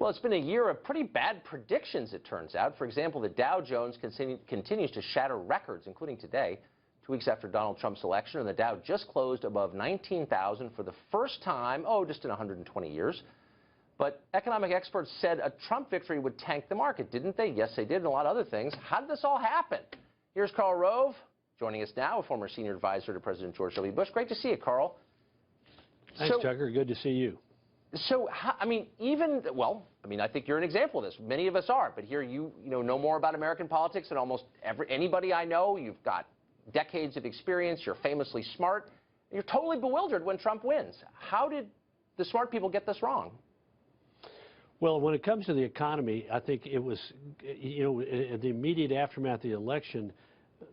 Well, it's been a year of pretty bad predictions, it turns out. For example, the Dow Jones continues to shatter records, including today, 2 weeks after Donald Trump's election, and the Dow just closed above 19,000 for the first time, just in 120 years. But economic experts said a Trump victory would tank the market, didn't they? Yes, they did, and a lot of other things. How did this all happen? Here's Karl Rove, joining us now, a former senior advisor to President George W. Bush. Great to see you, Karl. Thanks, Tucker. Good to see you. So, I think you're an example of this. Many of us are, but here you know more about American politics than almost anybody I know. You've got decades of experience. You're famously smart. You're totally bewildered when Trump wins. How did the smart people get this wrong? Well, when it comes to the economy, I think it was, in the immediate aftermath of the election,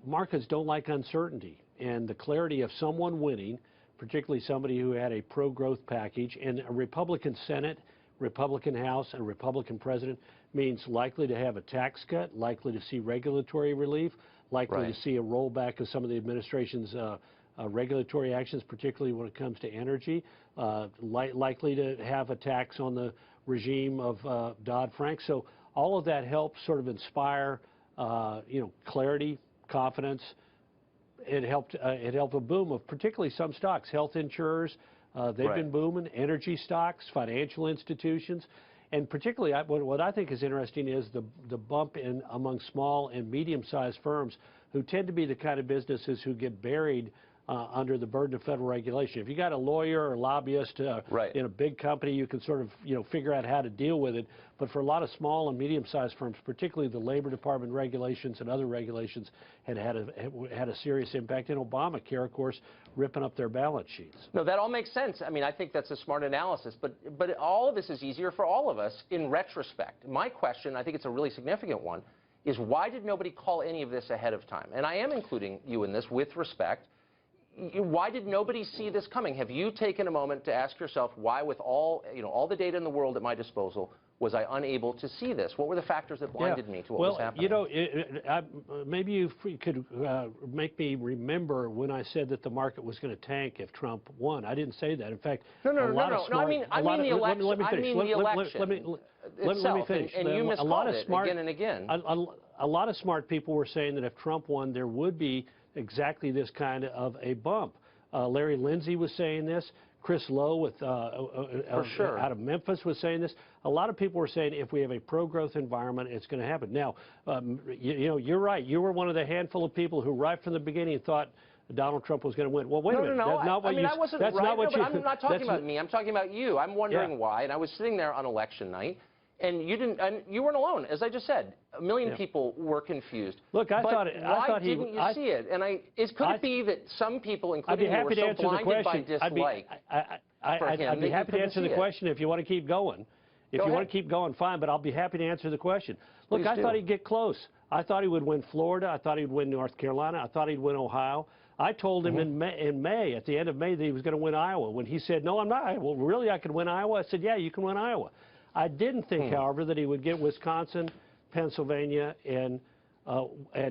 markets don't like uncertainty. And the clarity of someone winning, particularly somebody who had a pro-growth package, and a Republican Senate, Republican House, and a Republican president means likely to have a tax cut, likely to see regulatory relief, likely to see a rollback of some of the administration's regulatory actions, particularly when it comes to energy, likely to have a tax on the regime of Dodd-Frank. So all of that helps sort of inspire, clarity, confidence. It helped a boom of particularly some stocks, health insurers. They've been booming, energy stocks, financial institutions. And particularly, what I think is interesting is the bump among small and medium-sized firms who tend to be the kind of businesses who get buried under the burden of federal regulation. If you got a lawyer or lobbyist in a big company, you can sort of figure out how to deal with it. But for a lot of small and medium-sized firms, particularly the Labor Department regulations and other regulations, had a serious impact. And Obamacare, of course, ripping up their balance sheets. No, that all makes sense. I mean, I think that's a smart analysis. But all of this is easier for all of us in retrospect. My question, I think it's a really significant one, is why did nobody call any of this ahead of time? And I am including you in this with respect. Why did nobody see this coming? Have you taken a moment to ask yourself why, with all the data in the world at my disposal, was I unable to see this? What were the factors that blinded me to what was happening? Maybe you could make me remember when I said that the market was going to tank if Trump won. I didn't say that. In fact, no. I mean the election. Let me finish. And you miscalled it again and again. A lot of smart people were saying that if Trump won, there would be exactly this kind of a bump. Larry Lindsey was saying this. Chris Lowe out of Memphis was saying this. A lot of people were saying if we have a pro-growth environment, it's going to happen. Now, you're right. You were one of the handful of people who right from the beginning thought Donald Trump was going to win. Well, wait a minute. No. I wasn't right. I'm not talking about me. I'm talking about you. I'm wondering why. And I was sitting there on election night. And you weren't alone, as I just said. A million people were confused. Look, why didn't you see it? And could it be that some people, including you, were so blinded by dislike? I'd be happy to answer the question if you want to keep going. If you want to keep going, fine, but I'll be happy to answer the question. Look, I thought he'd get close. I thought he would win Florida. I thought he'd win North Carolina. I thought he'd win Ohio. I told him in May, at the end of May, that he was going to win Iowa. When he said, no, I'm not. Well, really, I could win Iowa? I said, yeah, you can win Iowa. I didn't think, however, that he would get Wisconsin, Pennsylvania, and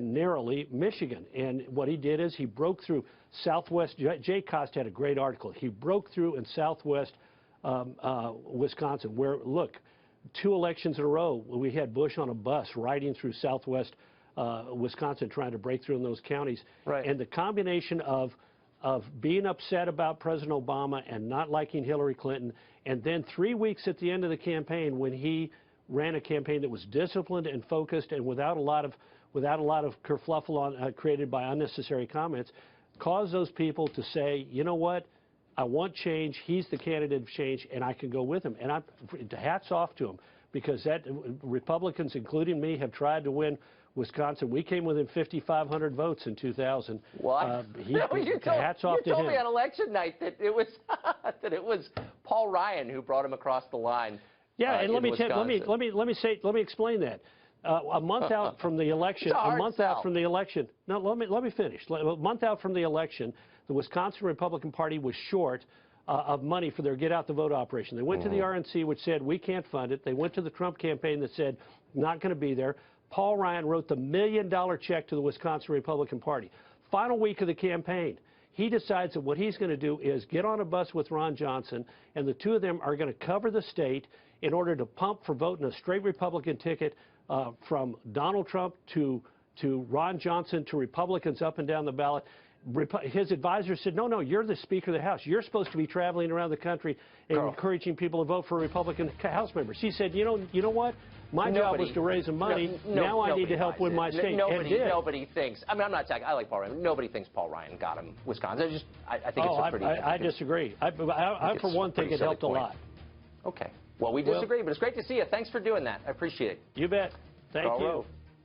narrowly Michigan. And what he did is he broke through Southwest. Jay Cost had a great article. He broke through in Southwest Wisconsin, where, look, 2 elections in a row, we had Bush on a bus riding through Southwest Wisconsin trying to break through in those counties. And the combination of being upset about President Obama and not liking Hillary Clinton, and then 3 weeks at the end of the campaign when he ran a campaign that was disciplined and focused and without a lot of kerfluffle created by unnecessary comments, caused those people to say, you know what, I want change, he's the candidate of change, and I can go with him. And hats off to him, because Republicans, including me, have tried to win Wisconsin. We came within 5,500 votes in 2000. What? Hats off to him. You told me on election night that it was that it was Paul Ryan who brought him across the line. Yeah, and let me explain that. A month out from the election, let me finish. A month out from the election, the Wisconsin Republican Party was short of money for their Get Out the Vote operation. They went to the RNC, which said we can't fund it. They went to the Trump campaign that said not going to be there. Paul Ryan wrote the $1 million check to the Wisconsin Republican Party. Final week of the campaign, he decides that what he's going to do is get on a bus with Ron Johnson, and the two of them are going to cover the state in order to pump for voting a straight Republican ticket from Donald Trump to Ron Johnson to Republicans up and down the ballot. His advisor said, no, you're the Speaker of the House. You're supposed to be traveling around the country and encouraging people to vote for Republican House members. He said, you know what? My job was to raise the money. Now I need to help win my state. Nobody thinks. I mean, I'm not talking. I like Paul Ryan. Nobody thinks Paul Ryan got him Wisconsin. I think it's a pretty. I disagree. I for one, think it helped a lot. Okay. Well, we disagree, but it's great to see you. Thanks for doing that. I appreciate it. You bet. Thank you. Rove.